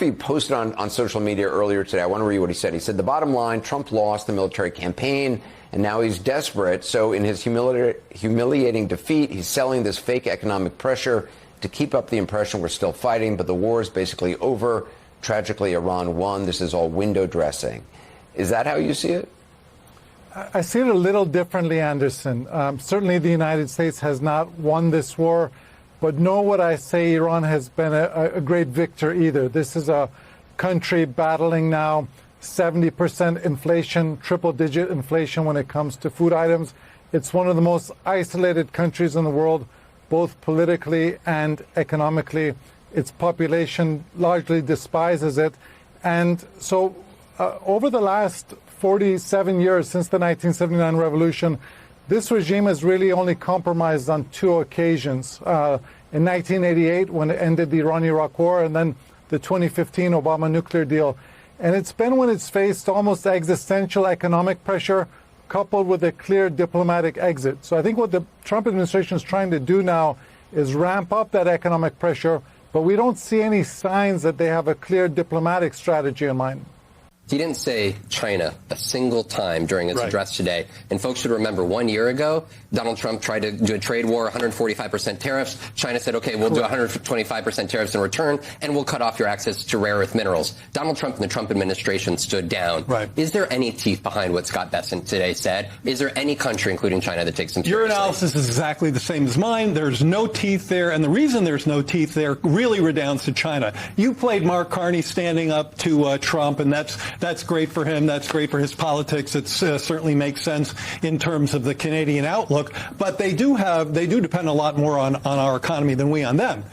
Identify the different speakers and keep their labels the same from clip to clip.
Speaker 1: he posted on social media earlier today. I want to read what he said. He said, the bottom line, Trump lost the military campaign, and now he's desperate. So in his humiliating defeat, he's selling this fake economic pressure to keep up the impression we're still fighting, but the war is basically over. Tragically, Iran won. This is all window dressing. Is that how you see it?
Speaker 2: I see it a little differently, Anderson. Certainly the United States has not won this war, but nor would I say Iran has been a great victor either. This is a country battling now 70% inflation, triple-digit inflation when it comes to food items. It's one of the most isolated countries in the world, both politically and economically. Its population largely despises it. And so over the last 47 years since the 1979 revolution, this regime has really only compromised on two occasions. In 1988, when it ended the Iran-Iraq war, and then the 2015 Obama nuclear deal. And it's been when it's faced almost existential economic pressure coupled with a clear diplomatic exit. So I think what the Trump administration is trying to do now is ramp up that economic pressure, but we don't see any signs that they have a clear diplomatic strategy in mind.
Speaker 3: He didn't say China a single time during his address today. And folks should remember 1 year ago, Donald Trump tried to do a trade war, 145% tariffs. China said, OK, we'll do 125% tariffs in return, and we'll cut off your access to rare earth minerals. Donald Trump and the Trump administration stood down. Is there any teeth behind what Scott Bessent today said? Is there any country, including China, that takes them seriously?
Speaker 4: Your analysis is exactly the same as mine. There's no teeth there. And the reason there's no teeth there really redounds to China. You played Mark Carney standing up to Trump, and that's great for him. That's great for his politics. It certainly makes sense in terms of the Canadian outlook. But they do depend a lot more on our economy than we on them.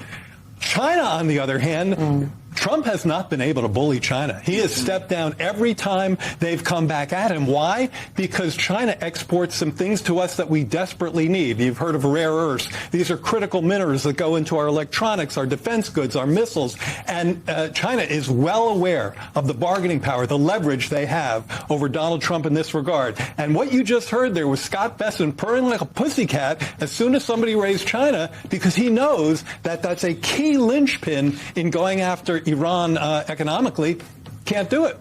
Speaker 4: China, on the other hand, Trump has not been able to bully China. He has stepped down every time they've come back at him. Why? Because China exports some things to us that we desperately need. You've heard of rare earths. These are critical minerals that go into our electronics, our defense goods, our missiles. And China is well aware of the bargaining power, the leverage they have over Donald Trump in this regard. And what you just heard there was Scott Bessent purring like a pussycat as soon as somebody raised China, because he knows that that's a key linchpin in going after Iran economically. Can't do it.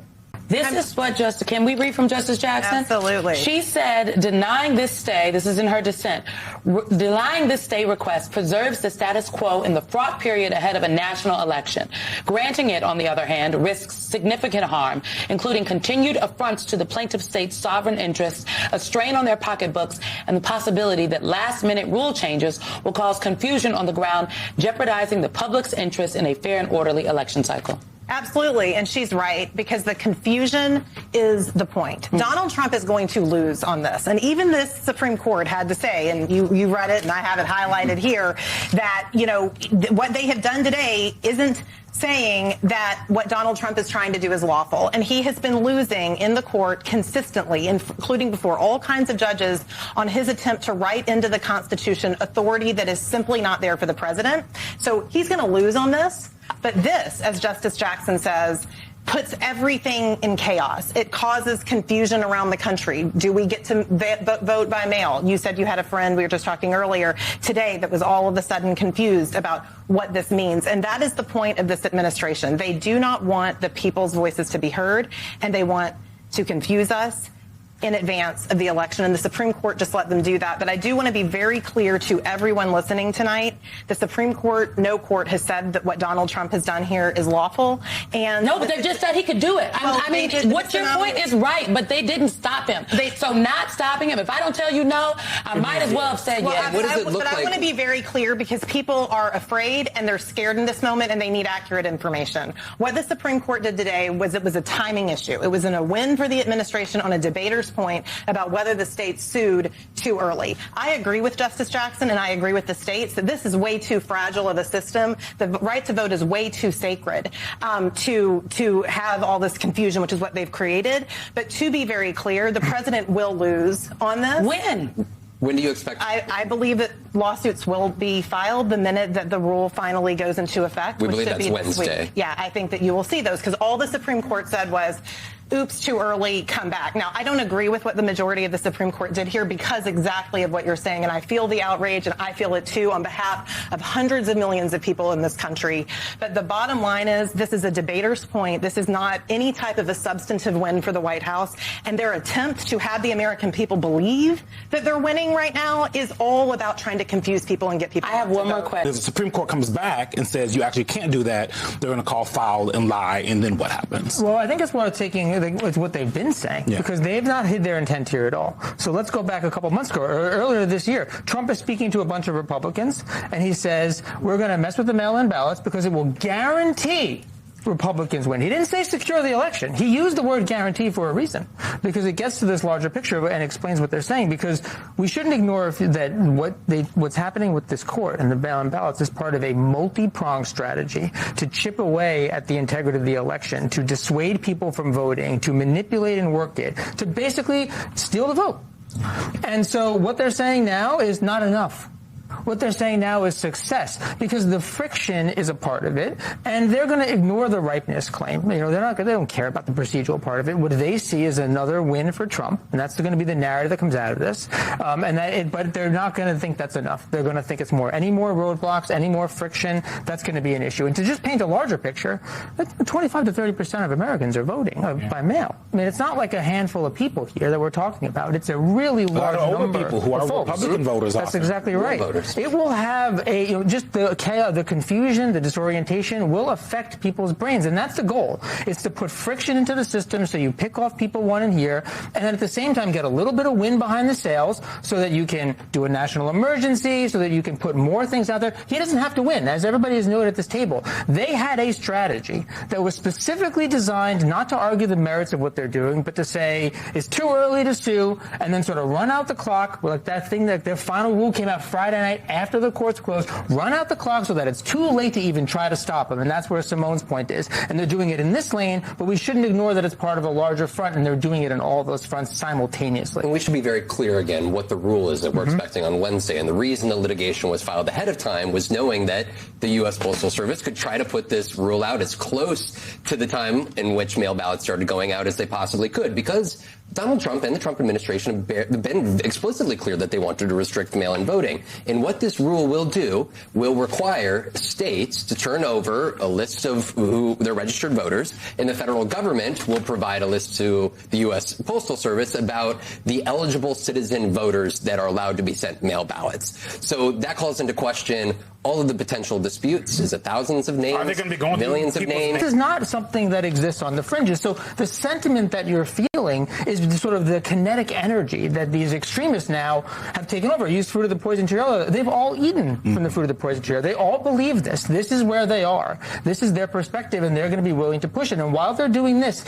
Speaker 5: This is what can we read from Justice Jackson?
Speaker 6: Absolutely.
Speaker 5: She said, denying this stay, this is in her dissent, denying this stay request preserves the status quo in the fraught period ahead of a national election. Granting it, on the other hand, risks significant harm, including continued affronts to the plaintiff state's sovereign interests, a strain on their pocketbooks, and the possibility that last-minute rule changes will cause confusion on the ground, jeopardizing the public's interest in a fair and orderly election cycle.
Speaker 6: Absolutely, and she's right, because the confusion is the point. Donald Trump is going to lose on this, and even this Supreme Court had to say, and you read it, and I have it highlighted here, that, you know, what they have done today isn't saying that what Donald Trump is trying to do is lawful. And he has been losing in the court consistently, including before all kinds of judges, on his attempt to write into the Constitution authority that is simply not there for the president. So he's going to lose on this. But this, as Justice Jackson says, puts everything in chaos. It causes confusion around the country. Do we get to vote by mail? You said you had a friend, we were just talking earlier today, that was all of a sudden confused about what this means. And that is the point of this administration. They do not want the people's voices to be heard, and they want to confuse us in advance of the election, and the Supreme Court just let them do that. But I do want to be very clear to everyone listening tonight. The Supreme Court, no court has said that what Donald Trump has done here is lawful. And
Speaker 5: no, but they just said he could do it.
Speaker 6: Well,
Speaker 5: I mean, what your point is right, but they didn't stop him. So not stopping him, if I don't tell you no, I might as well have said yes.
Speaker 3: What does it look like?
Speaker 6: But I want to be very clear, because people are afraid and they're scared in this moment, and they need accurate information. What the Supreme Court did today was it was a timing issue. It was a win for the administration on a debater's point about whether the states sued too early. I agree with Justice Jackson, and I agree with the states that this is way too fragile of a system. The right to vote is way too sacred to have all this confusion, which is what they've created. But to be very clear, the president will lose on this.
Speaker 3: When do you expect?
Speaker 6: I believe that lawsuits will be filed the minute that the rule finally goes into effect.
Speaker 3: We believe that's Wednesday.
Speaker 6: Yeah, I think that you will see those, because all the Supreme Court said was, oops, too early, come back. Now, I don't agree with what the majority of the Supreme Court did here because exactly of what you're saying, and I feel the outrage, and I feel it too on behalf of hundreds of millions of people in this country. But the bottom line is this is a debater's point. This is not any type of a substantive win for the White House, and their attempt to have the American people believe that they're winning right now is all about trying to confuse people and get people.
Speaker 5: I have one more question.
Speaker 7: If the Supreme Court comes back and says you actually can't do that, they're going to call foul and lie, and then what happens?
Speaker 8: Well, I think it's more taking it's what they've been saying, because they've not hid their intent here at all. So let's go back a couple months ago, or earlier this year. Trump is speaking to a bunch of Republicans, and he says, we're going to mess with the mail-in ballots because it will guarantee Republicans win. He didn't say secure the election. He used the word guarantee for a reason, because it gets to this larger picture and explains what they're saying, because we shouldn't ignore that what's happening with this court and the mail-in ballots is part of a multi-pronged strategy to chip away at the integrity of the election, to dissuade people from voting, to manipulate and work it, to basically steal the vote. And so what they're saying now is not enough. What they're saying now is success, because the friction is a part of it, and they're going to ignore the ripeness claim. They don't care about the procedural part of it. What they see is another win for Trump, and that's going to be the narrative that comes out of this. But they're not going to think that's enough. They're going to think it's more. Any more roadblocks, any more friction, that's going to be an issue. And to just paint a larger picture, 25 to 30% of Americans are voting by mail. I mean, it's not like a handful of people here that we're talking about. It's a really large number
Speaker 7: people who are
Speaker 8: folks.
Speaker 7: Republican voters.
Speaker 8: That's exactly right. It will have just the chaos, the confusion, the disorientation will affect people's brains, and that's the goal. It's to put friction into the system so you pick off people wanting here, and then at the same time get a little bit of wind behind the sails so that you can do a national emergency, so that you can put more things out there. He doesn't have to win, as everybody has noted at this table. They had a strategy that was specifically designed not to argue the merits of what they're doing, but to say it's too early to sue, and then sort of run out the clock, like that thing that their final rule came out Friday night after the courts closed, run out the clock so that it's too late to even try to stop them. And that's where Simone's point is. And they're doing it in this lane, but we shouldn't ignore that it's part of a larger front, and they're doing it in all those fronts simultaneously.
Speaker 3: And we should be very clear again what the rule is that we're expecting on Wednesday. And the reason the litigation was filed ahead of time was knowing that the U.S. Postal Service could try to put this rule out as close to the time in which mail ballots started going out as they possibly could, because Donald Trump and the Trump administration have been explicitly clear that they wanted to restrict mail-in voting. And what this rule will do will require states to turn over a list of their registered voters, and the federal government will provide a list to the U.S. Postal Service about the eligible citizen voters that are allowed to be sent mail ballots. So that calls into question all of the potential disputes. Is it thousands of names?
Speaker 7: Are they going to be going
Speaker 3: millions of names?
Speaker 8: This is not something that exists on the fringes. So the sentiment that you're feeling is sort of the kinetic energy that these extremists now have taken over. Use fruit of the poison tree. They've all eaten from the fruit of the poison tree. They all believe this. This is where they are. This is their perspective, and they're going to be willing to push it. And while they're doing this,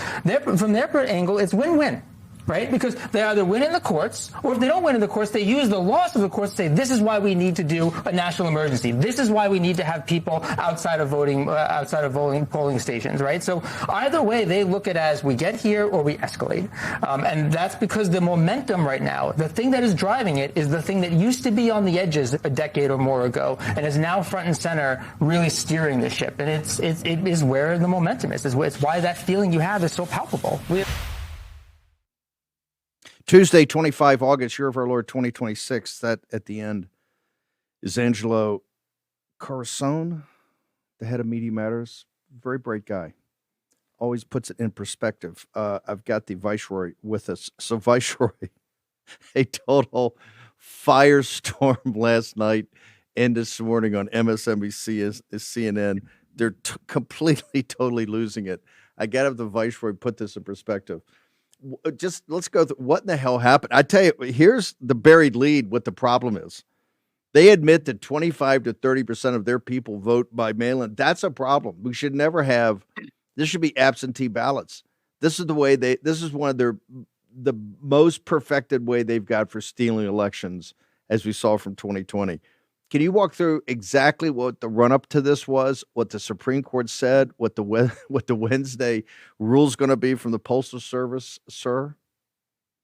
Speaker 8: from their angle, it's win-win. Right? Because they either win in the courts, or if they don't win in the courts, they use the loss of the courts to say, this is why we need to do a national emergency. This is why we need to have people outside of polling stations, right? So either way, they look at it as we get here or we escalate. And that's because the momentum right now, the thing that is driving it is the thing that used to be on the edges a decade or more ago and is now front and center, really steering the ship. And it is where the momentum is. It's why that feeling you have is so palpable.
Speaker 9: Tuesday, 25 August, year of our Lord 2026. That at the end is Angelo Carusone, the head of Media Matters. Very bright guy. Always puts it in perspective. I've got the Viceroy with us. So Viceroy, a total firestorm last night and this morning on MSNBC is CNN. They're completely, totally losing it. I got to have the Viceroy put this in perspective. Just let's go through what in the hell happened. I tell you, here's the buried lead. What the problem is, they admit that 25 to 30% of their people vote by mail-in. That's a problem. We should never have. This should be absentee ballots. This is the way this is one of the most perfected way they've got for stealing elections, as we saw from 2020. Can you walk through exactly what the run-up to this was, what the Supreme Court said, what the Wednesday rule's going to be from the Postal Service, sir?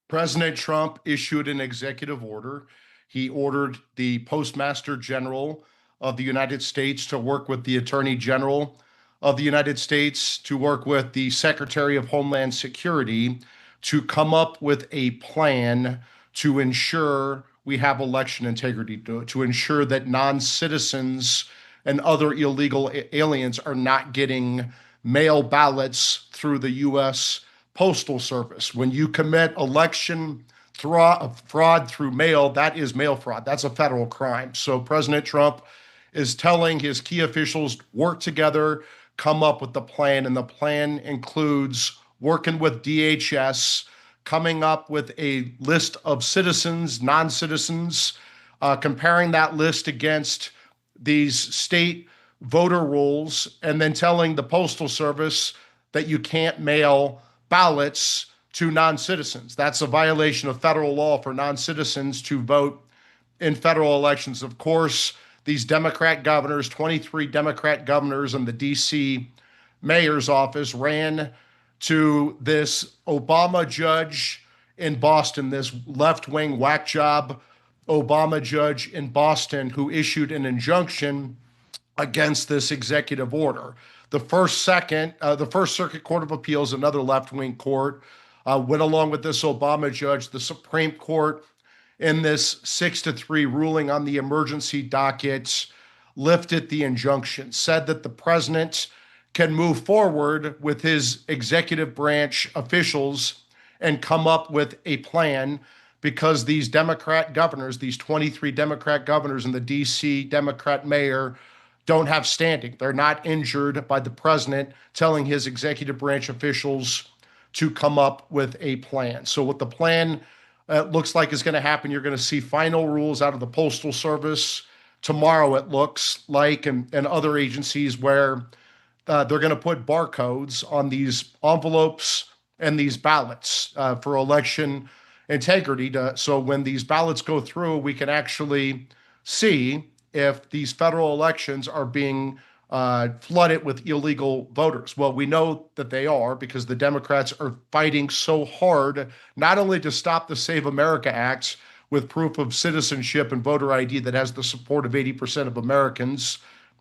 Speaker 10: President Trump issued an executive order. He ordered the Postmaster General of the United States to work with the Attorney General of the United States to work with the Secretary of Homeland Security to come up with a plan to ensure we have election integrity, to ensure that non-citizens and other illegal aliens are not getting mail ballots through the U.S. Postal Service. When you commit election fraud through mail, that is mail fraud. That's a federal crime. So President Trump is telling his key officials, work together, come up with the plan. And the plan includes working with DHS, coming up with a list of citizens, non-citizens, comparing that list against these state voter rolls, and then telling the Postal Service that you can't mail ballots to non-citizens. That's a violation of federal law for non-citizens to vote in federal elections. Of course, these Democrat governors, 23 Democrat governors in the D.C. mayor's office, ran to this Obama judge in Boston, this left-wing whack job Obama judge in Boston who issued an injunction against this executive order. The First Circuit Court of Appeals, another left-wing court, went along with this Obama judge. The Supreme Court, in this 6-3 ruling on the emergency docket, lifted the injunction, said that the president can move forward with his executive branch officials and come up with a plan because these Democrat governors, these 23 Democrat governors and the D.C. Democrat mayor don't have standing. They're not injured by the president telling his executive branch officials to come up with a plan. So what the plan looks like is going to happen, you're going to see final rules out of the Postal Service tomorrow, it looks like, and other agencies where they're going to put barcodes on these envelopes and these ballots for election integrity. So when these ballots go through, we can actually see if these federal elections are being flooded with illegal voters. Well, we know that they are because the Democrats are fighting so hard, not only to stop the Save America Act with proof of citizenship and voter ID that has the support of 80% of Americans,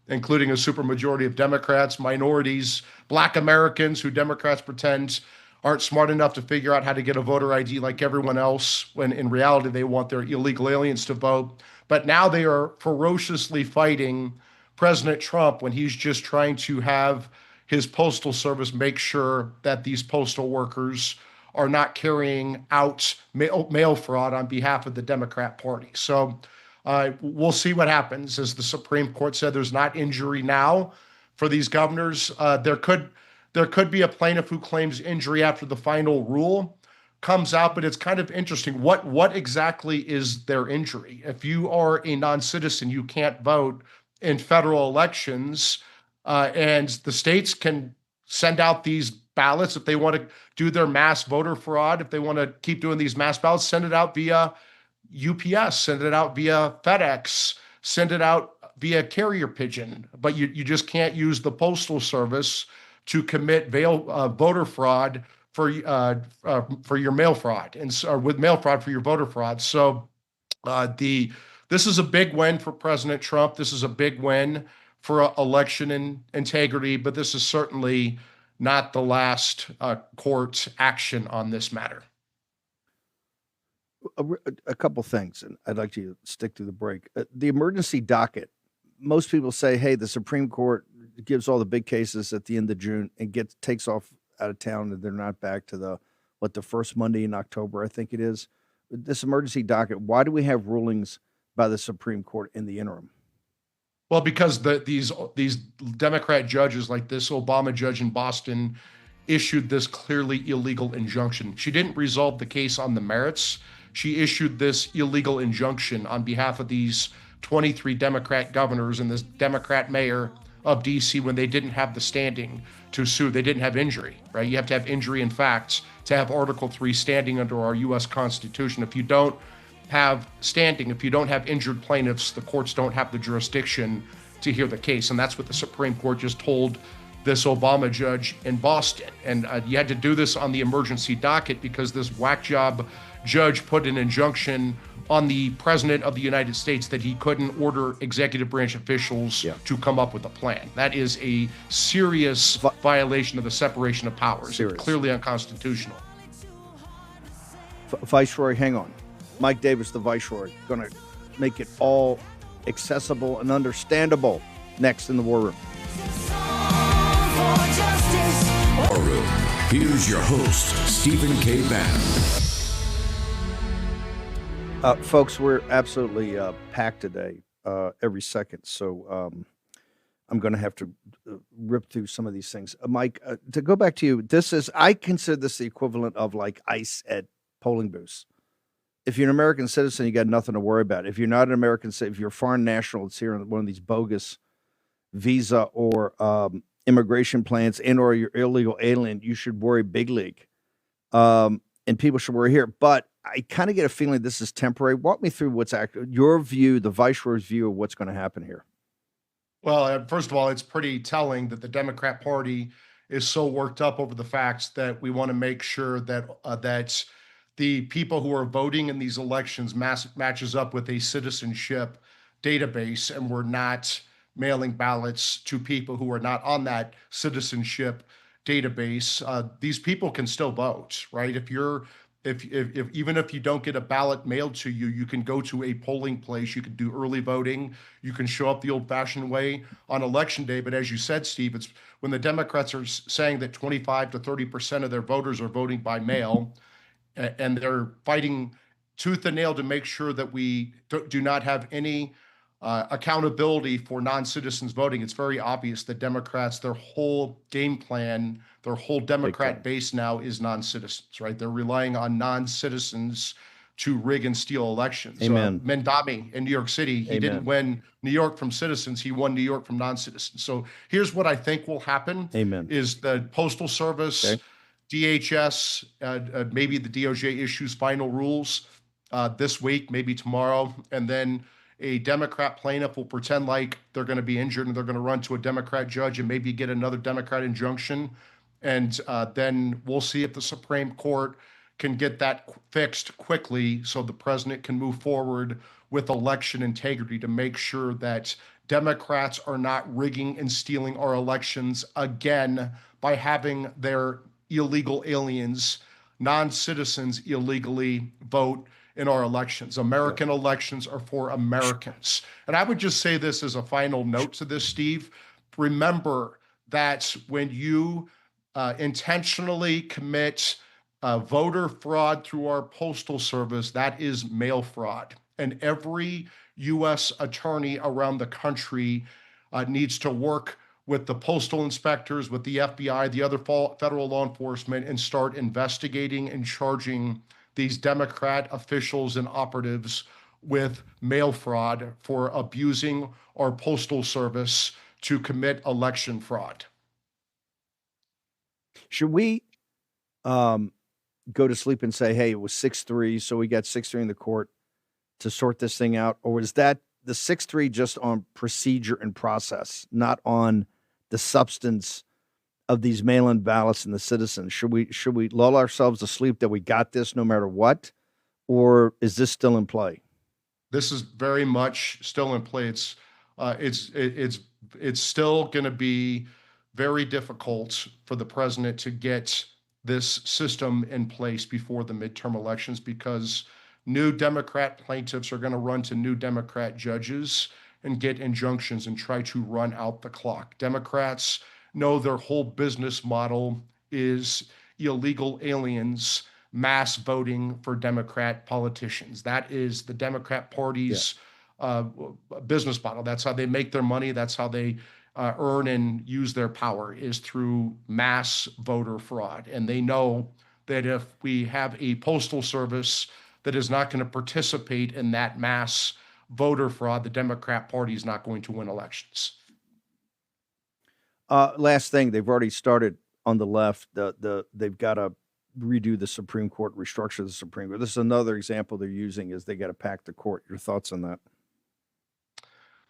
Speaker 10: including a supermajority of Democrats, minorities, Black Americans who Democrats pretend aren't smart enough to figure out how to get a voter ID like everyone else, when in reality they want their illegal aliens to vote. But now they are ferociously fighting President Trump when he's just trying to have his Postal Service make sure that these postal workers are not carrying out mail fraud on behalf of the Democrat Party. So we'll see what happens. As the Supreme Court said, there's not injury now for these governors. There could be a plaintiff who claims injury after the final rule comes out, but it's kind of interesting. What exactly is their injury? If you are a non-citizen, you can't vote in federal elections, and the states can send out these ballots if they want to do their mass voter fraud. If they want to keep doing these mass ballots, send it out via UPS, send it out via FedEx, send it out via carrier pigeon. But you just can't use the Postal Service to commit voter fraud for your mail fraud, and with mail fraud for your voter fraud. So this is a big win for President Trump. This is a big win for election integrity, but this is certainly not the last court action on this matter.
Speaker 9: A couple things, and I'd like you to stick to the break. The emergency docket, most people say, hey, the Supreme Court gives all the big cases at the end of June and takes off out of town, and they're not back to the first Monday in October, I think it is. This emergency docket, why do we have rulings by the Supreme Court in the interim?
Speaker 10: Well, because these Democrat judges, like this Obama judge in Boston, issued this clearly illegal injunction. She didn't resolve the case on the merits. She issued this illegal injunction on behalf of these 23 Democrat governors and this Democrat mayor of D.C. when they didn't have the standing to sue. They didn't have injury, right? You have to have injury in facts to have Article 3 standing under our U.S. Constitution. If you don't have standing, if you don't have injured plaintiffs, the courts don't have the jurisdiction to hear the case. And that's what the Supreme Court just told this Obama judge in Boston. And you had to do this on the emergency docket because this whack job judge put an injunction on the president of the United States that he couldn't order executive branch officials to come up with a plan. That is a serious violation of the separation of powers. It's clearly unconstitutional.
Speaker 9: Viceroy, hang on. Mike Davis, the Viceroy, going to make it all accessible and understandable next in the War Room.
Speaker 11: War Room. Here's your host, Stephen K. Bannon.
Speaker 9: Folks, we're absolutely packed today, every second. So I'm going to have to rip through some of these things. Mike, to go back to you, I consider this the equivalent of like ICE at polling booths. If you're an American citizen, you got nothing to worry about. If you're not an American citizen, if you're a foreign national, it's here on one of these bogus visa or immigration plans or you're illegal alien, you should worry big league. And people should worry here. But I kind of get a feeling this is temporary. Walk me through your view, the Viceroy's view of what's going to happen here.
Speaker 10: Well, first of all, it's pretty telling that the Democrat Party is so worked up over the fact that we want to make sure that that the people who are voting in these elections matches up with a citizenship database, and we're not mailing ballots to people who are not on that citizenship database. These people can still vote, right? If even if you don't get a ballot mailed to you, you can go to a polling place. You can do early voting. You can show up the old-fashioned way on election day. But as you said, Steve, it's when the Democrats are saying that 25 to 30% of their voters are voting by mail, and they're fighting tooth and nail to make sure that we do not have any accountability for non-citizens voting. It's very obvious that Democrats, their whole game plan, their whole Democrat base now is non-citizens, right? They're relying on non-citizens to rig and steal elections.
Speaker 9: Amen.
Speaker 10: Mendami in New York City, he didn't win New York from citizens, he won New York from non-citizens. So here's what I think will happen.
Speaker 9: Amen.
Speaker 10: Is the Postal Service, DHS, maybe the DOJ issues final rules this week, maybe tomorrow, and then a Democrat plaintiff will pretend like they're going to be injured and they're going to run to a Democrat judge and maybe get another Democrat injunction. And then we'll see if the Supreme Court can get that fixed quickly so the president can move forward with election integrity to make sure that Democrats are not rigging and stealing our elections again by having their illegal aliens, non-citizens illegally vote in our elections. American elections are for Americans. And I would just say this as a final note to this, Steve. Remember that when you intentionally commit voter fraud through our postal service, that is mail fraud. And every U.S. attorney around the country needs to work with the postal inspectors, with the FBI, the other federal law enforcement, and start investigating and charging these Democrat officials and operatives with mail fraud for abusing our postal service to commit election fraud.
Speaker 9: Should we go to sleep and say, hey, it was 6-3, so we got 6-3 in the court to sort this thing out? Or is that the 6-3 just on procedure and process, not on the substance of these mail-in ballots and the citizens? Should we lull ourselves to sleep that we got this no matter what, or is this still in play?
Speaker 10: This is very much still in play. It's still going to be very difficult for the president to get this system in place before the midterm elections because new Democrat plaintiffs are going to run to new Democrat judges and get injunctions and try to run out the clock. Democrats know their whole business model is illegal aliens mass voting for Democrat politicians. That is the Democrat Party's business model. That's how they make their money. That's how they earn and use their power, is through mass voter fraud. And they know that if we have a postal service that is not going to participate in that mass voter fraud, the Democrat Party is not going to win elections.
Speaker 9: Last thing, they've already started on the left. They've got to redo the Supreme Court, restructure the Supreme Court. This is another example they're using, is they got to pack the court. Your thoughts on that?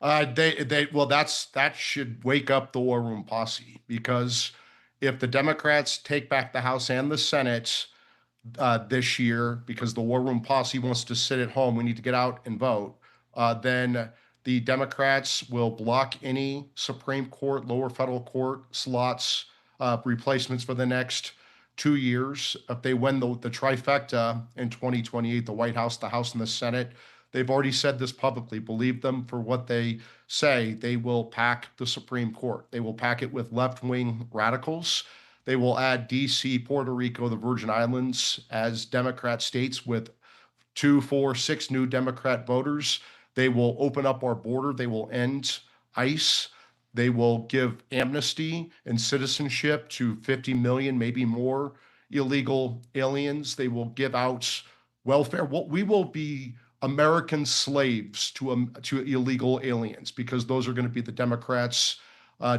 Speaker 10: That should wake up the War Room posse, because if the Democrats take back the House and the Senate, this year because the War Room posse wants to sit at home, we need to get out and vote, then the Democrats will block any Supreme Court, lower federal court slots, replacements for the next 2 years. If they win the trifecta in 2028, the White House, the House, and the Senate, they've already said this publicly. Believe them for what they say. They will pack the Supreme Court. They will pack it with left-wing radicals. They will add D.C., Puerto Rico, the Virgin Islands as Democrat states with 2, 4, 6 new Democrat voters. They will open up our border. They will end ICE. They will give amnesty and citizenship to 50 million, maybe more, illegal aliens. They will give out welfare. We will be American slaves to illegal aliens because those are going to be the Democrats'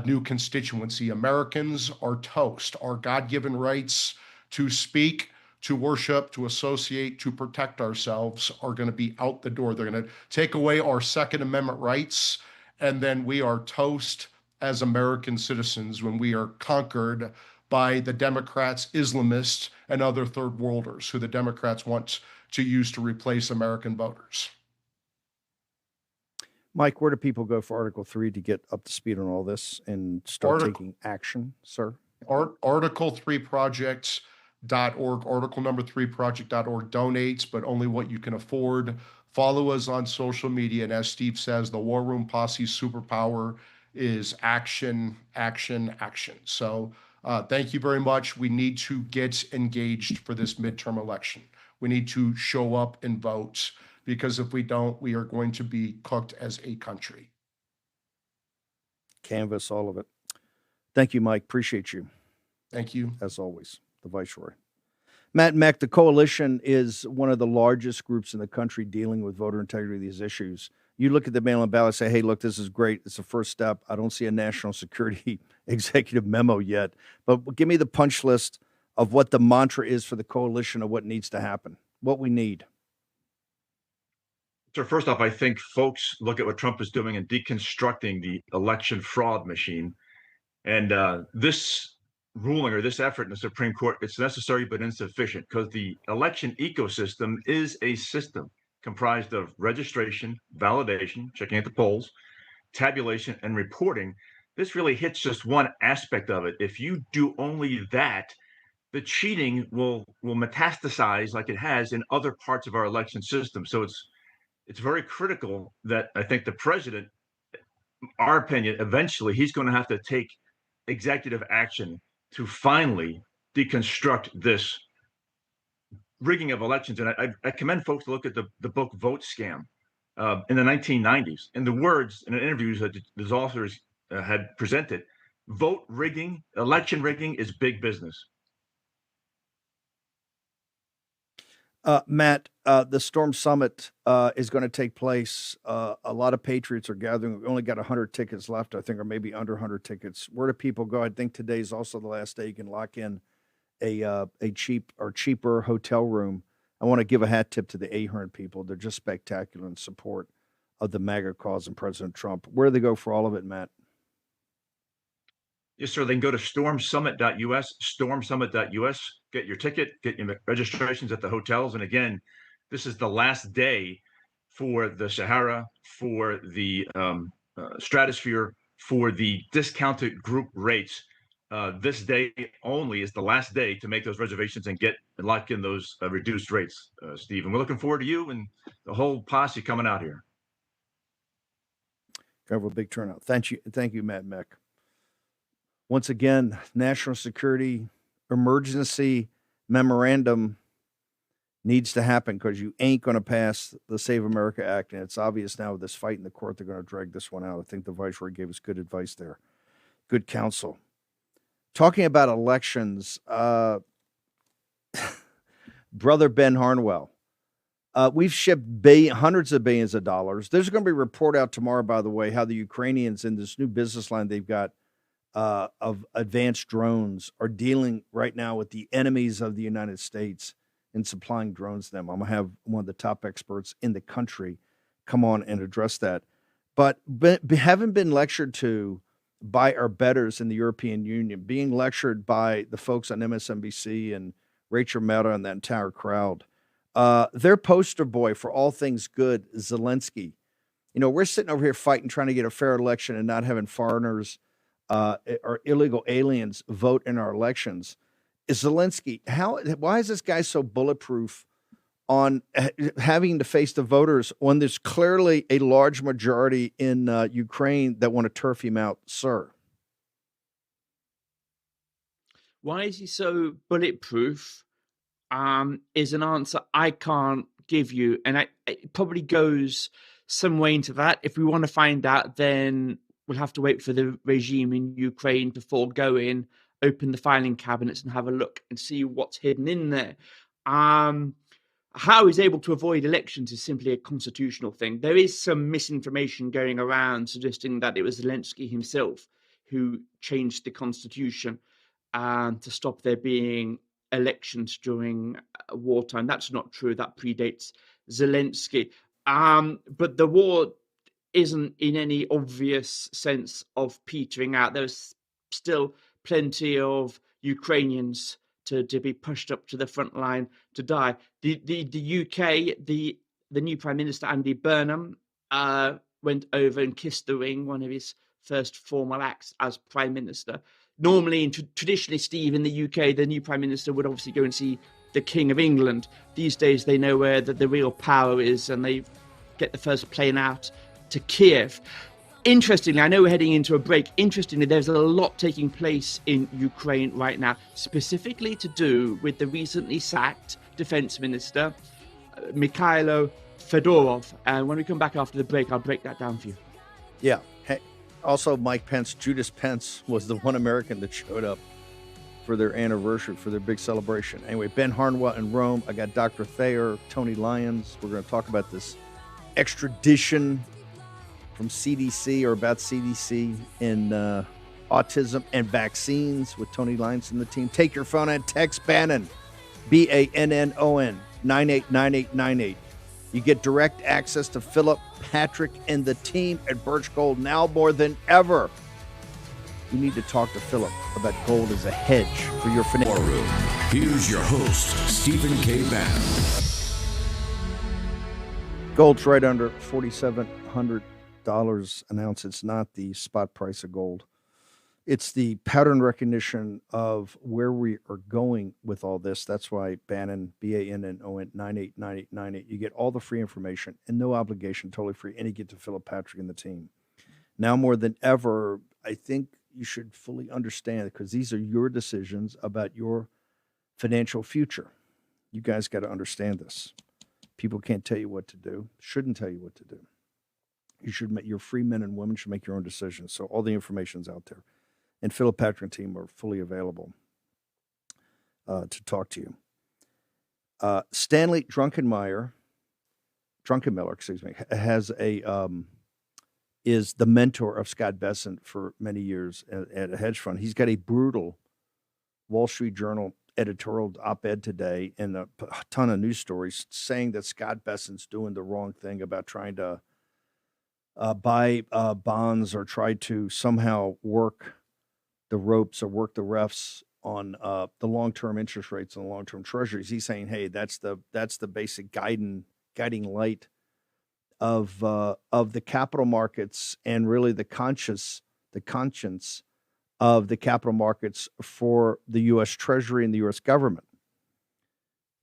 Speaker 10: new constituency. Americans are toast. Our God-given rights to speak, to worship, to associate, to protect ourselves are going to be out the door. They're going to take away our Second Amendment rights, and then we are toast as American citizens when we are conquered by the Democrats, Islamists, and other third worlders who the Democrats want to use to replace American voters.
Speaker 9: Mike, where do people go for Article 3 to get up to speed on all this and start taking action, sir?
Speaker 10: Article3projects.org, article number 3project.org donates, but only what you can afford. Follow us on social media. And as Steve says, the War Room Posse's superpower is action, action, action. So thank you very much. We need to get engaged for this midterm election. We need to show up and vote, because if we don't, we are going to be cooked as a country.
Speaker 9: Canvas all of it. Thank you, Mike. Appreciate you.
Speaker 10: Thank you.
Speaker 9: As always, the Viceroy. Matt Meck, the coalition is one of the largest groups in the country dealing with voter integrity, these issues. You look at the mail-in ballot, say, hey, look, this is great. It's the first step. I don't see a national security executive memo yet. But give me the punch list of what the mantra is for the coalition of what needs to happen, what we need.
Speaker 12: So first off, I think folks look at what Trump is doing and deconstructing the election fraud machine. And this ruling or this effort in the Supreme Court, it's necessary but insufficient, because the election ecosystem is a system comprised of registration, validation, checking at the polls, tabulation, and reporting. This really hits just one aspect of it. If you do only that, the cheating will metastasize like it has in other parts of our election system. So it's very critical that I think the president, our opinion, eventually he's going to have to take executive action to finally deconstruct this rigging of elections. And I commend folks to look at the book Vote Scam in the 1990s. And the words in interviews that those authors had presented, vote rigging, election rigging is big business.
Speaker 9: Matt, the Storm Summit is going to take place. A lot of patriots are gathering. We only got 100 tickets left, I think, or maybe under 100 tickets. Where do people go? I think today's also the last day you can lock in a cheap or cheaper hotel room. I want to give a hat tip to the Ahern people. They're just spectacular in support of the MAGA cause and President Trump. Where do they go for all of it, Matt?
Speaker 12: Yes, sir. They can go to stormsummit.us, stormsummit.us, get your ticket, get your registrations at the hotels. And again, this is the last day for the Sahara, for the Stratosphere, for the discounted group rates. This day only is the last day to make those reservations and lock in those reduced rates, Steve. And we're looking forward to you and the whole posse coming out here.
Speaker 9: Have a big turnout. Thank you, Matt Meck. Once again, national security emergency memorandum needs to happen, because you ain't going to pass the Save America Act. And it's obvious now with this fight in the court, they're going to drag this one out. I think the Viceroy gave us good advice there. Good counsel. Talking about elections, Brother Ben Harnwell, we've shipped hundreds of billions of dollars. There's going to be a report out tomorrow, by the way, how the Ukrainians in this new business line they've got of advanced drones are dealing right now with the enemies of the United States and supplying drones to them. I'm going to have one of the top experts in the country come on and address that. But haven't been lectured to by our betters in the European Union, being lectured by the folks on MSNBC and Rachel Maddow and that entire crowd. Their poster boy for all things good, Zelensky. You know, we're sitting over here fighting, trying to get a fair election and not having foreigners or illegal aliens vote in our elections. Is Zelensky, why is this guy so bulletproof on having to face the voters when there's clearly a large majority in Ukraine that want to turf him out, sir?
Speaker 13: Why is he so bulletproof? Is an answer I can't give you, and it probably goes some way into that. If we want to find out, then we'll have to wait for the regime in Ukraine to forego in, open the filing cabinets and have a look and see what's hidden in there. How he's able to avoid elections is simply a constitutional thing. There is some misinformation going around suggesting that it was Zelensky himself who changed the constitution to stop there being elections during wartime. That's not true. That predates Zelensky. But the war isn't in any obvious sense of petering out. There's still plenty of Ukrainians to be pushed up to the front line to die. The UK, the new Prime Minister, Andy Burnham, went over and kissed the ring, one of his first formal acts as Prime Minister. Normally, and traditionally, Steve, in the UK, the new Prime Minister would obviously go and see the King of England. These days, they know where the real power is, and they get the first plane out to Kiev. Interestingly, I know we're heading into a break. Interestingly, there's a lot taking place in Ukraine right now, specifically to do with the recently sacked Defense Minister, Mikhailo Fedorov. And when we come back after the break, I'll break that down for you.
Speaker 9: Yeah. Hey, also, Mike Pence, Judas Pence was the one American that showed up for their anniversary, for their big celebration. Anyway, Ben Harnwell in Rome. I got Dr. Thayer, Tony Lyons. We're going to talk about this extradition from CDC or about CDC in autism and vaccines with Tony Lyons and the team. Take your phone and text Bannon, Bannon, 989898. You get direct access to Philip, Patrick, and the team at Birch Gold now more than ever. You need to talk to Philip about gold as a hedge for your financial.
Speaker 11: Here's your host, Stephen K. Bannon.
Speaker 9: Gold's right under $4,700 an ounce. It's not the spot price of gold. It's the pattern recognition of where we are going with all this. That's why Bannon, Bannon, 989898. You get all the free information and no obligation, totally free. And you get to Philip, Patrick, and the team. Now more than ever, I think you should fully understand, because these are your decisions about your financial future. You guys got to understand this. People can't tell you what to do, shouldn't tell you what to do. You should make your free men and women should make your own decisions. So all the information's out there. And Philip Patrick and team are fully available to talk to you. Stanley Druckenmiller, has is the mentor of Scott Bessent for many years at a hedge fund. He's got a brutal Wall Street Journal editorial op-ed today and a ton of news stories saying that Scott Bessent's doing the wrong thing about trying to buy bonds or try to somehow work the ropes or work the refs on the long-term interest rates and the long-term treasuries. He's saying, hey, that's the basic guiding light of the capital markets and really the conscience of the capital markets for the U.S. Treasury and the U.S. government.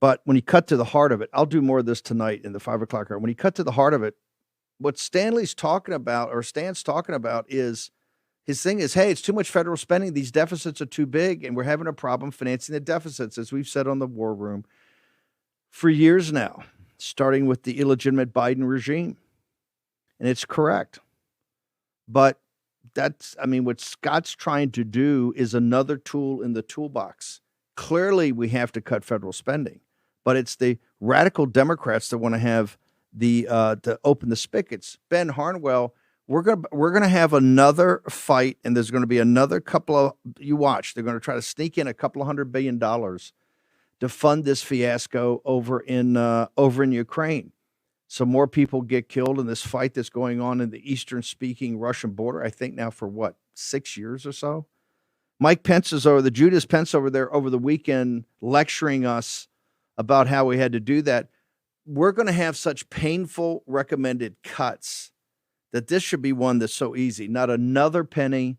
Speaker 9: But when you cut to the heart of it, I'll do more of this tonight in the 5 o'clock hour. When you cut to the heart of it, what Stan's talking about is his thing is, hey, it's too much federal spending. These deficits are too big, and we're having a problem financing the deficits, as we've said on the War Room for years now, starting with the illegitimate Biden regime. And it's correct. But what Scott's trying to do is another tool in the toolbox. Clearly, we have to cut federal spending, but it's the radical Democrats that want to have to open the spigots. Ben Harnwell, we're gonna have another fight, and there's going to be another couple of, you watch, they're going to try to sneak in a couple of $100 billion to fund this fiasco over in Ukraine. So more people get killed in this fight that's going on in the Eastern-speaking Russian border, I think now for 6 years or so? Mike Pence is over, the Judas Pence over there over the weekend lecturing us about how we had to do that. We're going to have such painful recommended cuts that this should be one that's so easy. Not another penny.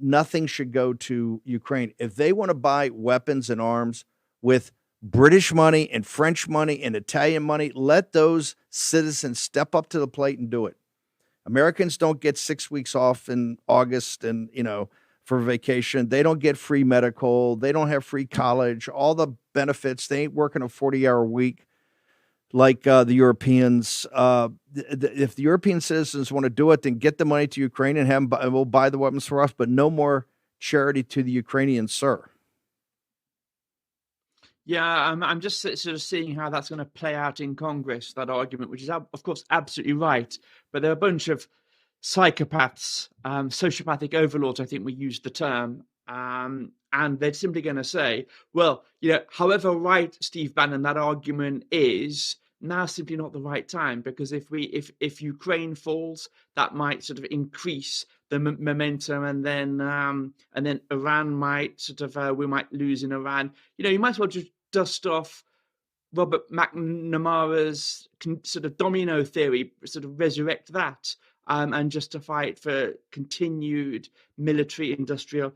Speaker 9: Nothing should go to Ukraine. If they want to buy weapons and arms with British money and French money and Italian money, let those citizens step up to the plate and do it. Americans don't get 6 weeks off in August and, for vacation. They don't get free medical. They don't have free college, all the benefits. They ain't working a 40-hour week like the Europeans. If the European citizens want to do it, then get the money to Ukraine and have them we'll buy the weapons for us, but no more charity to the Ukrainians, sir.
Speaker 13: Yeah, I'm just sort of seeing how that's going to play out in Congress, that argument, which is, of course, absolutely right. But there are a bunch of psychopaths, sociopathic overlords, I think we used the term, and they're simply going to say, well, however right, Steve Bannon, that argument is, now simply not the right time, because if Ukraine falls, that might sort of increase the momentum, and then Iran might sort of we might lose in Iran. You might as well just dust off Robert McNamara's sort of domino theory, sort of resurrect that, and justify it for continued military-industrial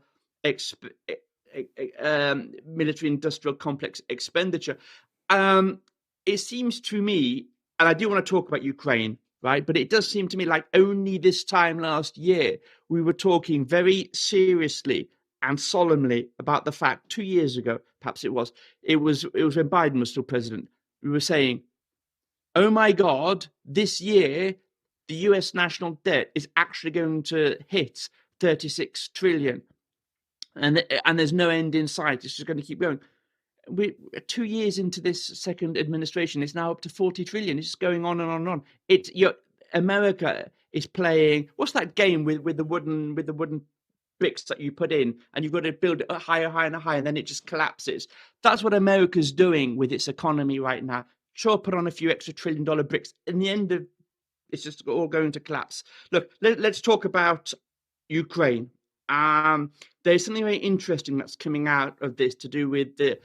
Speaker 13: complex expenditure. It seems to me, and I do want to talk about Ukraine, right? But it does seem to me like only this time last year we were talking very seriously and solemnly about the fact 2 years ago, perhaps it was when Biden was still president. We were saying, oh my God, this year the US national debt is actually going to hit 36 trillion. And there's no end in sight. It's just going to keep going. We're 2 years into this second administration. It's now up to 40 trillion. It's just going on and on and on. America is playing. What's that game with the wooden bricks that you put in, and you've got to build it higher, and higher, and then it just collapses. That's what America's doing with its economy right now. Sure, put on a few extra $1 trillion bricks. In the end of, it's just all going to collapse. Look, let's talk about Ukraine. There's something very interesting that's coming out of this to do with the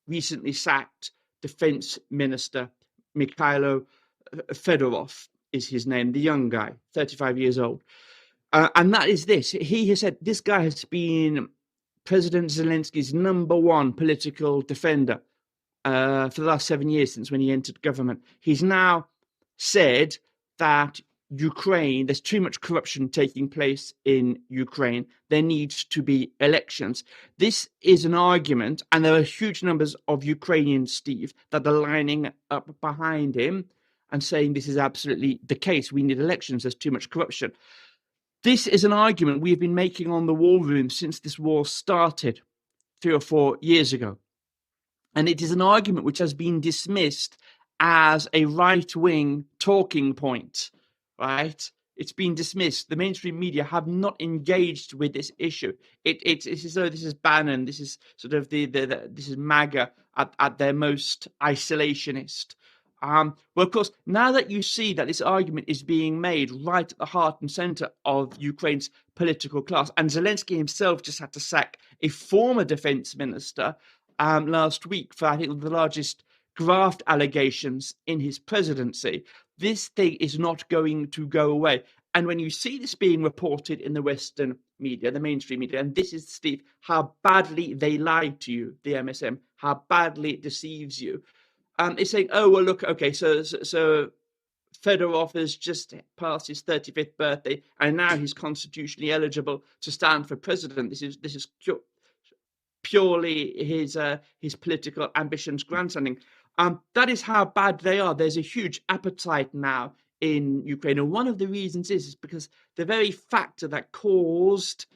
Speaker 13: recently sacked defense minister, Mikhailo Fedorov is his name, the young guy, 35 years old. And that is this. He has said this guy has been President Zelensky's #1 political defender for the last 7 years since when he entered government. He's now said that Ukraine, there's too much corruption taking place in Ukraine. There needs to be elections. This is an argument, and there are huge numbers of Ukrainians, Steve, that are lining up behind him and saying this is absolutely the case. We need elections. There's too much corruption. This is an argument we've been making on the war room since this war started 3 or 4 years ago. And it is an argument which has been dismissed as a right-wing talking point, right? It's been dismissed. The mainstream media have not engaged with this issue. It's as though this is Bannon, this is sort of this is MAGA at their most isolationist. Well, of course, now that you see that this argument is being made right at the heart and center of Ukraine's political class, and Zelensky himself just had to sack a former defense minister last week for, I think, the largest graft allegations in his presidency, this thing is not going to go away. And when you see this being reported in the Western media, the mainstream media, and this is, Steve, how badly they lie to you, the MSM, how badly it deceives you. It's saying, oh, well, look, okay, so Fedorov has just passed his 35th birthday, and now he's constitutionally eligible to stand for president. This is purely his political ambitions grandstanding. That is how bad they are. There's a huge appetite now in Ukraine, and one of the reasons is because the very factor that caused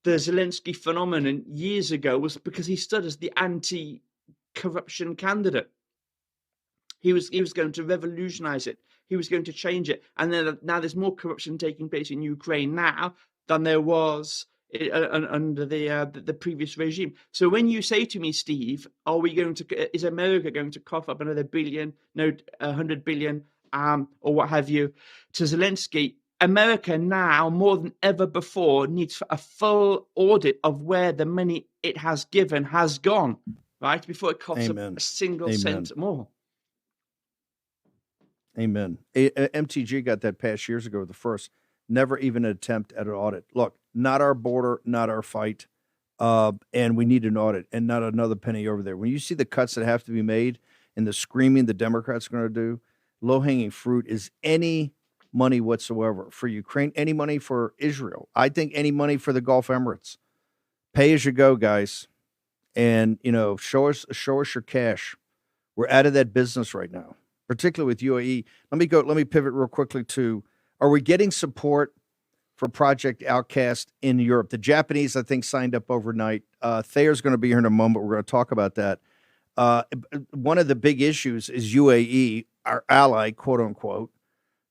Speaker 13: the Zelensky phenomenon years ago was because he stood as the anti-corruption candidate. He was going to revolutionize it. He was going to change it. And then now there's more corruption taking place in Ukraine now than there was under the previous regime. So when you say to me, Steve, is America going to cough up another billion, no, 100 billion, or what have you, to Zelensky? America now, more than ever before, needs a full audit of where the money it has given has gone, right? Before it costs
Speaker 9: Amen.
Speaker 13: a single
Speaker 9: Amen.
Speaker 13: cent more.
Speaker 9: Amen. MTG got that passed years ago, the first. Never even an attempt at an audit. Look, not our border, not our fight. And we need an audit and not another penny over there. When you see the cuts that have to be made and the screaming the Democrats are going to do, low-hanging fruit is any money whatsoever for Ukraine, any money for Israel. I think any money for the Gulf Emirates. Pay as you go, guys. And, show us your cash. We're out of that business right now, particularly with UAE. Let me pivot real quickly to, are we getting support for Project Outcast in Europe? The Japanese, I think, signed up overnight. Thayer's going to be here in a moment. We're going to talk about that. One of the big issues is UAE, our ally, quote unquote.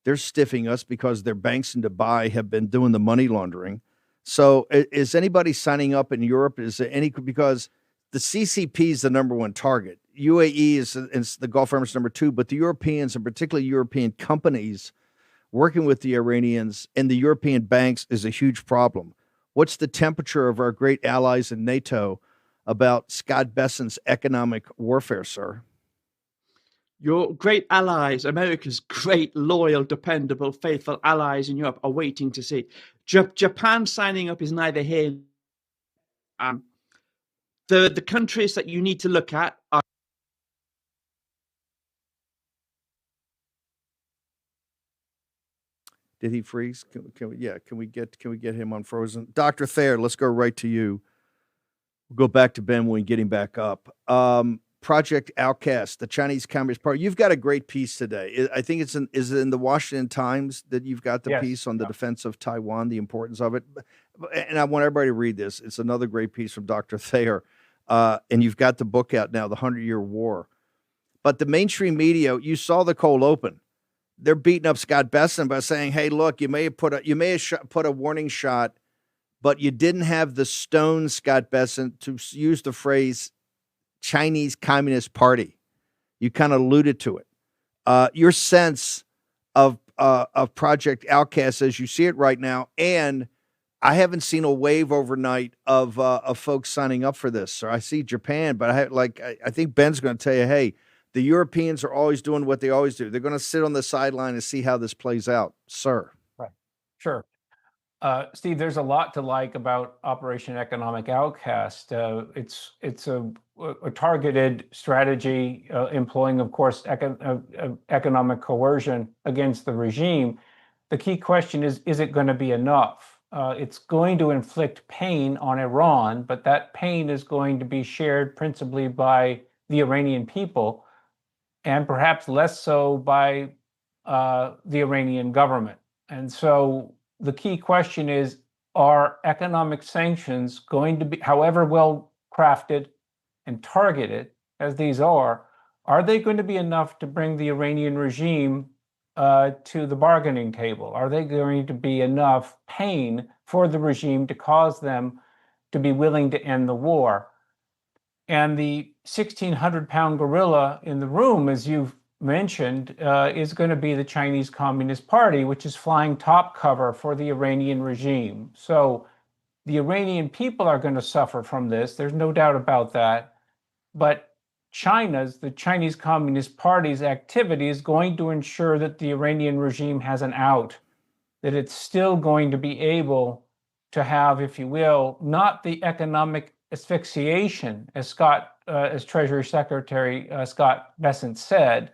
Speaker 9: They're stiffing us because their banks in Dubai have been doing the money laundering. So is anybody signing up in Europe? Is there any, because the CCP is the number one target. UAE is the Gulf Emirates number two, but the Europeans, and particularly European companies working with the Iranians and the European banks, is a huge problem. What's the temperature of our great allies in NATO about Scott Bessent's economic warfare, sir?
Speaker 13: Your great allies, America's great, loyal, dependable, faithful allies in Europe are waiting to see. Japan signing up is neither here. The countries that you need to look at are.
Speaker 9: Did he freeze? Can we get him unfrozen? Dr. Thayer, let's go right to you. We'll go back to Ben when we get him back up. Project Outcast, the Chinese Communist Party. You've got a great piece today. I think is it in the Washington Times that you've got the piece on the defense of Taiwan, the importance of it. And I want everybody to read this. It's another great piece from Dr. Thayer. And you've got the book out now, The 100-Year War. But the mainstream media, you saw the cold open. They're beating up Scott Bessent by saying, "Hey, look, you may have put a warning shot, but you didn't have the stone, Scott Bessent, to use the phrase Chinese Communist Party." You kind of alluded to it. Your sense of Project Outcast as you see it right now, and I haven't seen a wave overnight of folks signing up for this. So I see Japan, but I think Ben's going to tell you, hey, the Europeans are always doing what they always do. They're going to sit on the sideline and see how this plays out, sir.
Speaker 14: Right. Sure. Steve, there's a lot to like about Operation Economic Outcast. It's a targeted strategy employing, of course, economic coercion against the regime. The key question is it going to be enough? It's going to inflict pain on Iran, but that pain is going to be shared principally by the Iranian people, and perhaps less so by the Iranian government. And so the key question is, are economic sanctions going to be, however well crafted and targeted as these are they going to be enough to bring the Iranian regime to the bargaining table? Are they going to be enough pain for the regime to cause them to be willing to end the war? And the 1,600-pound gorilla in the room, as you've mentioned, is going to be the Chinese Communist Party, which is flying top cover for the Iranian regime. So the Iranian people are going to suffer from this. There's no doubt about that. But the Chinese Communist Party's activity is going to ensure that the Iranian regime has an out, that it's still going to be able to have, if you will, not the economic asphyxiation, as Treasury Secretary Scott Bessent said,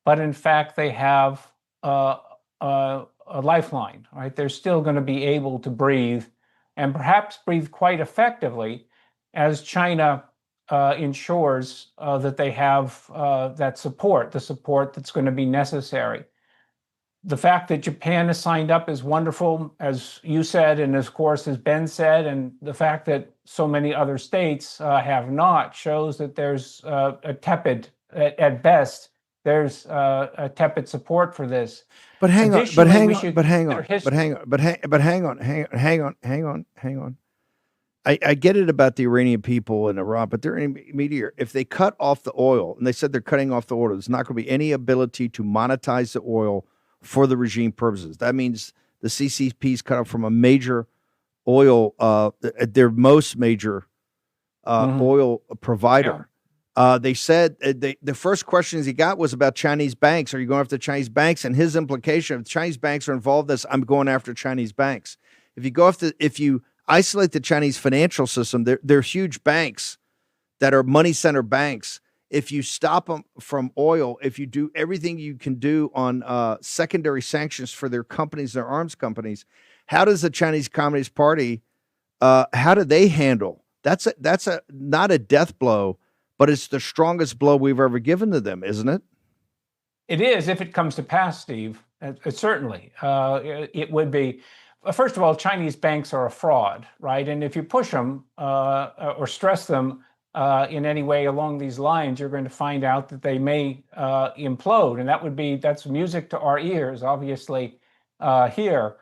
Speaker 14: but in fact they have a lifeline, right? They're still going to be able to breathe, and perhaps breathe quite effectively, as China ensures that they have that support, the support that's going to be necessary. The fact that Japan has signed up is wonderful, as you said, and of course, as Ben said, and the fact that so many other states have not shows that there's a tepid, at best, there's a tepid support for this.
Speaker 9: But hang on. I get it about the Iranian people in Iran, but they're intermediate. If they cut off the oil, and they said they're cutting off the oil, there's not going to be any ability to monetize the oil for the regime purposes. That means The CCP's cut off from a major oil, their most major oil provider. They said the first questions he got was about Chinese banks. Are you going after Chinese banks? And his implication, if Chinese banks are involved in this, I'm going after Chinese banks. If you isolate the Chinese financial system, they're huge banks that are money center banks. If you stop them from oil, if you do everything you can do on secondary sanctions for their companies, their arms companies, how does the Chinese Communist Party, how do they handle? That's not a death blow, but it's the strongest blow we've ever given to them, isn't it?
Speaker 14: It is, if it comes to pass, Steve. Certainly. It would be. First of all, Chinese banks are a fraud, right? And if you push them or stress them in any way along these lines, you're going to find out that they may implode. And that's music to our ears, obviously, here.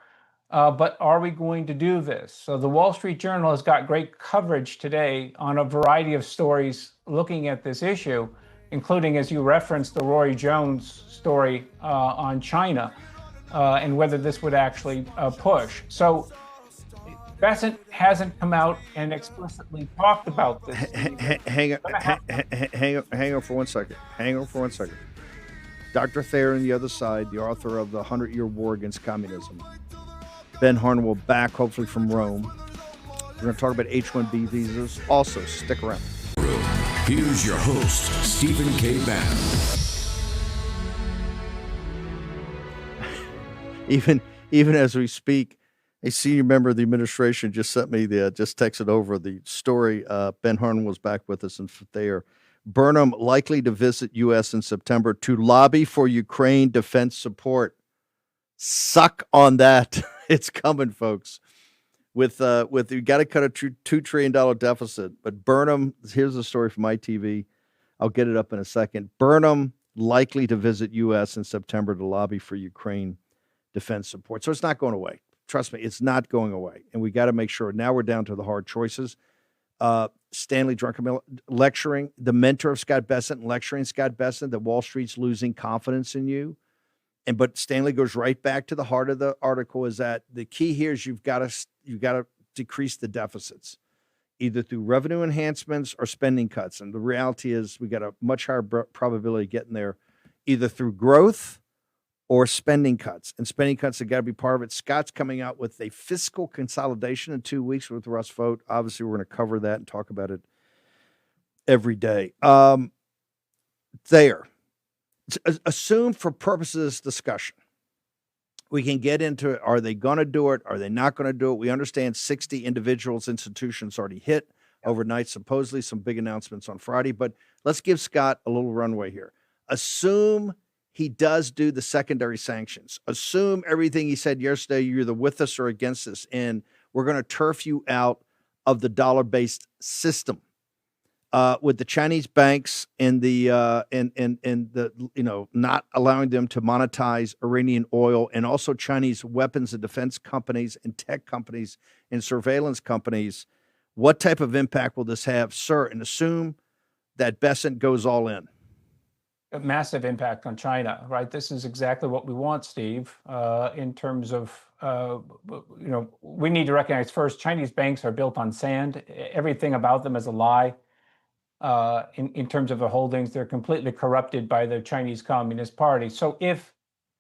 Speaker 14: But are we going to do this? So the Wall Street Journal has got great coverage today on a variety of stories looking at this issue, including, as you referenced, the Rory Jones story on China and whether this would actually push. So Bessent hasn't come out and explicitly talked about this.
Speaker 9: Hang on for 1 second. Hang on for 1 second. Dr. Thayer on the other side, the author of The 100-Year War Against Communism. Ben Harnwell back, hopefully from Rome. We're going to talk about H-1B visas. Also, stick around.
Speaker 11: Here's your host, Stephen K. Bannon.
Speaker 9: Even as we speak, a senior member of the administration just sent me just texted over the story. Ben Harnwell was back with us in Thayer. Burnham likely to visit U.S. in September to lobby for Ukraine defense support. Suck on that. It's coming, folks. With you got to cut a $2 trillion deficit. But Burnham, here's the story from ITV. I'll get it up in a second. Burnham likely to visit U.S. in September to lobby for Ukraine defense support. So it's not going away. Trust me, it's not going away. And we got to make sure. Now we're down to the hard choices. Stanley Druckenmiller lecturing, the mentor of Scott Bessent, lecturing Scott Bessent that Wall Street's losing confidence in you. But Stanley goes right back to the heart of the article, is that the key here is you've got to decrease the deficits, either through revenue enhancements or spending cuts. And the reality is we got a much higher probability of getting there either through growth or spending cuts. And spending cuts have got to be part of it. Scott's coming out with a fiscal consolidation in 2 weeks with Russ Vought. Obviously, we're going to cover that and talk about it every day. Thayer. Assume for purposes of this discussion, we can get into it. Are they going to do it? Are they not going to do it? We understand 60 individuals, institutions already hit overnight, supposedly some big announcements on Friday. But let's give Scott a little runway here. Assume he does do the secondary sanctions. Assume everything he said yesterday, you're either with us or against us, and we're going to turf you out of the dollar-based system. With the Chinese banks and the not allowing them to monetize Iranian oil, and also Chinese weapons and defense companies and tech companies and surveillance companies, what type of impact will this have, sir? And assume that Bessent goes all in.
Speaker 14: A massive impact on China, right? This is exactly what we want, Steve, in terms of, we need to recognize first, Chinese banks are built on sand. Everything about them is a lie. In terms of the holdings, they're completely corrupted by the Chinese Communist Party. So if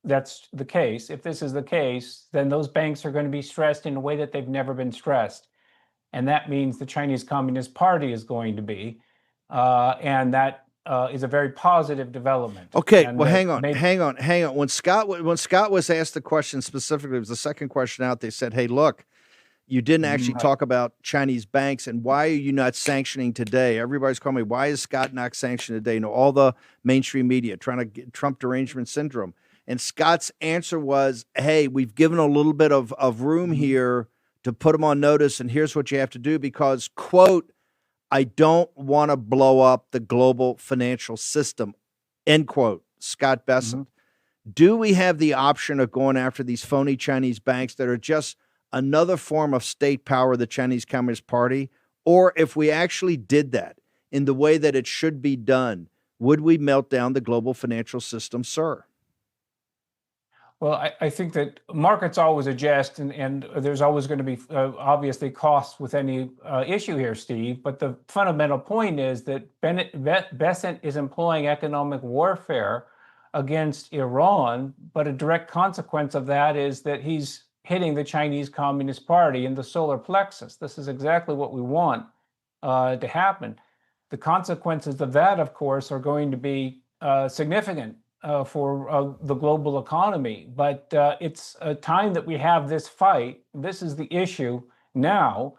Speaker 14: that's the case, if this is the case, then those banks are going to be stressed in a way that they've never been stressed. And that means the Chinese Communist Party is going to be. And that is a very positive development.
Speaker 9: Okay,
Speaker 14: and
Speaker 9: well, hang on. When Scott was asked the question specifically, it was the second question out, they said, hey, look, you didn't actually talk about Chinese banks, and why are you not sanctioning today? Everybody's calling me, why is Scott not sanctioning today? All the mainstream media trying to get Trump derangement syndrome. And Scott's answer was, hey, we've given a little bit of room here to put them on notice, and here's what you have to do because, quote, I don't want to blow up the global financial system, end quote, Scott Bessent. Do we have the option of going after these phony Chinese banks that are just another form of state power of the Chinese Communist Party? Or if we actually did that in the way that it should be done, would we melt down the global financial system, sir?
Speaker 14: Well, I think that markets always adjust, and there's always going to be obviously costs with any issue here, Steve. But the fundamental point is that Bessent is employing economic warfare against Iran, but a direct consequence of that is that he's hitting the Chinese Communist Party in the solar plexus. This is exactly what we want to happen. The consequences of that, of course, are going to be significant for the global economy. But it's a time that we have this fight. This is the issue now.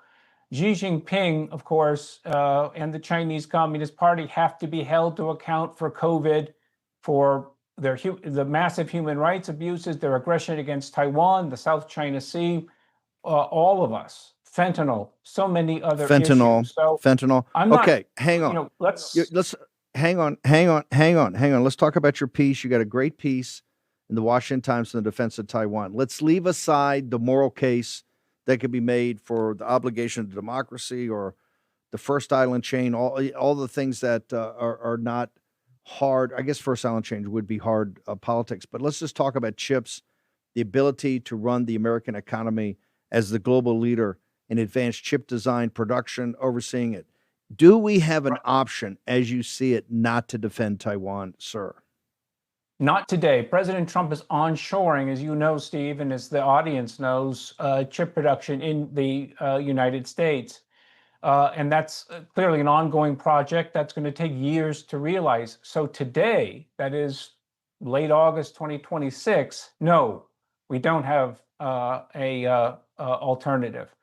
Speaker 14: Xi Jinping, of course, and the Chinese Communist Party have to be held to account for COVID, for the massive human rights abuses, their aggression against Taiwan, the South China Sea, all of us, fentanyl, so many other issues. So
Speaker 9: fentanyl.
Speaker 14: I'm not,
Speaker 9: okay, hang on.
Speaker 14: Let's
Speaker 9: hang on. Let's talk about your piece. You got a great piece in the Washington Times in the defense of Taiwan. Let's leave aside the moral case that could be made for the obligation to democracy or the first island chain, all the things that are not hard. I guess first island chain would be hard politics, but let's just talk about chips, the ability to run the American economy as the global leader in advanced chip design, production, overseeing it. Do we have an option, as you see it, not to defend Taiwan, sir?
Speaker 14: Not today. President Trump is onshoring, as you know, Steve, and as the audience knows, chip production in the United States. And that's clearly an ongoing project that's going to take years to realize. So today, that is late August 2026, no, we don't have a alternative.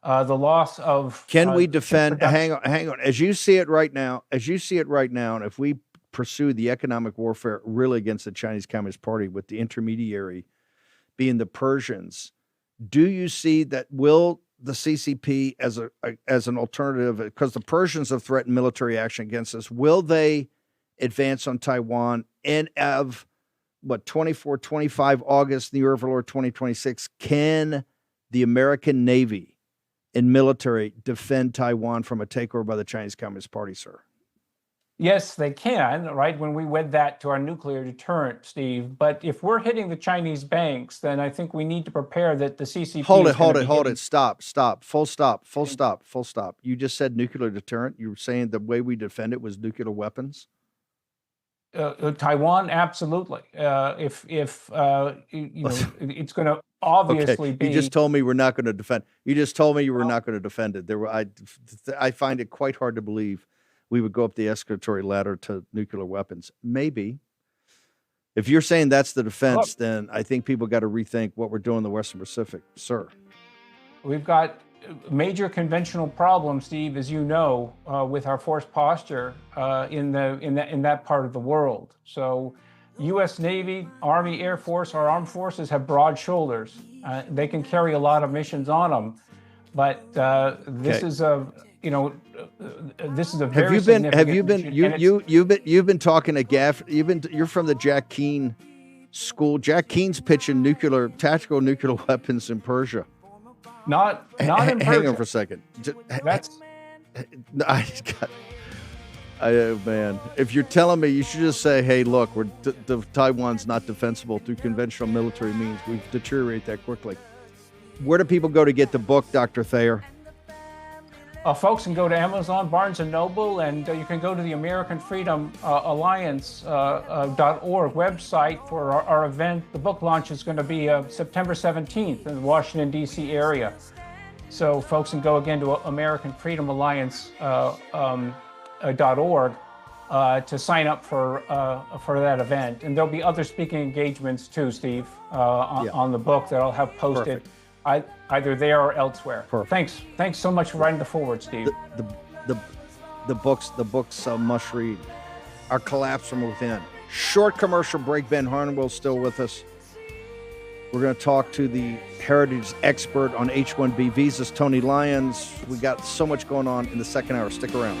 Speaker 14: The loss of
Speaker 9: can we defend? Hang on. As you see it right now, and if we pursue the economic warfare really against the Chinese Communist Party with the intermediary being the Persians, do you see that will the CCP as an alternative, because the Persians have threatened military action against us, will they advance on Taiwan and of 24, 25 August, the year of our Lord 2026, can the American Navy and military defend Taiwan from a takeover by the Chinese Communist Party, sir?
Speaker 14: Yes, they can, right? When we wed that to our nuclear deterrent, Steve. But if we're hitting the Chinese banks, then I think we need to prepare that the CCP. Hold it.
Speaker 9: Stop. Full stop. You just said nuclear deterrent. You were saying the way we defend it was nuclear weapons.
Speaker 14: Taiwan, absolutely. If it's going to obviously be.
Speaker 9: You just told me we're not going to defend. You just told me you were not going to defend it. I find it quite hard to believe we would go up the escalatory ladder to nuclear weapons. Maybe. If you're saying that's the defense, then I think people got to rethink what we're doing in the Western Pacific, sir.
Speaker 14: We've got major conventional problems, Steve, as you know, with our force posture in that part of the world. So, U.S. Navy, Army, Air Force, our armed forces have broad shoulders. They can carry a lot of missions on them, but this is a very significant.
Speaker 9: You've been talking to Gaff. You're from the Jack Keane school. Jack Keane's pitching tactical nuclear weapons in Persia.
Speaker 14: Not in Persia.
Speaker 9: Hang on for a second. Man, if you're telling me, you should just say, "Hey, look, Taiwan's not defensible through conventional military means. We've deteriorated that quickly." Where do people go to get the book, Dr. Thayer?
Speaker 14: Folks can go to Amazon, Barnes & Noble, and you can go to the American Freedom Alliance.org website for our event. The book launch is going to be September 17th in the Washington, D.C. area. So folks can go again to American Freedom Alliance.org to sign up for that event. And there'll be other speaking engagements too, Steve, on the book that I'll have posted. Either there or elsewhere.
Speaker 9: Perfect.
Speaker 14: Thanks so much for writing the forward, Steve.
Speaker 9: The books must read. Our collapse from within. Short commercial break. Ben Harnwell still with us. We're going to talk to the heritage expert on H-1B visas, Tony Lyons. We got so much going on in the second hour. Stick around.